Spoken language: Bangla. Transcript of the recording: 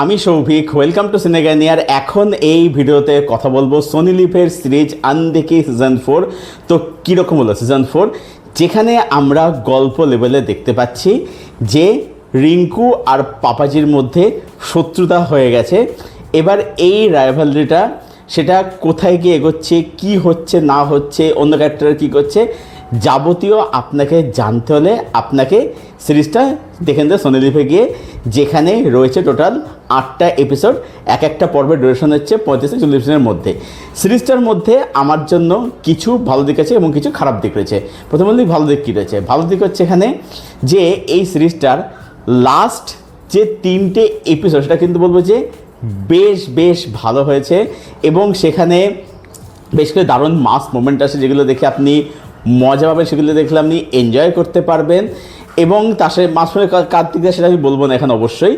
আমি সৌভিক, ওয়েলকাম টু সিনেগানিয়ার। এখন এই ভিডিওতে কথা বলবো সোনি লিভের সিরিজ আনদেকি সিজন 4। তো কীরকম হলো সিজন 4, যেখানে আমরা গল্প লেভেলে দেখতে পাচ্ছি যে রিঙ্কু আর পাপাজির মধ্যে শত্রুতা হয়ে গেছে। এবার এই রাইভালরিটা সেটা কোথায় গিয়ে এগোচ্ছে, কি হচ্ছে না হচ্ছে, অন্য ক্যারেক্টার কী করছে, যাবতীয় আপনাকে জানতে হলে আপনাকে সিরিজটা দেখে নিতে সোনি লিভে গিয়ে, যেখানে রয়েছে টোটাল 8টা এপিসোড। এক একটা পর্বের ডিউরেশন হচ্ছে 35-40 মিনিটের মধ্যে। সিরিজটার মধ্যে আমার জন্য কিছু ভালো দিক আছে এবং কিছু খারাপ দিক রয়েছে। প্রথমত ভালো দিক কী রয়েছে? ভালো দিক হচ্ছে এখানে যে এই সিরিজটার লাস্ট যে 3টে এপিসোড, সেটা কিন্তু বলবো যে বেশ ভালো হয়েছে এবং সেখানে বেশ করে দারুণ মাস মোমেন্ট আছে, যেগুলো দেখে আপনি মজা পাবেন, সেগুলো দেখলে আপনি এনজয় করতে পারবেন। এবং তার সাথে মাঝখানে কার দিক দিয়ে সেটা আমি বলবো না এখন অবশ্যই।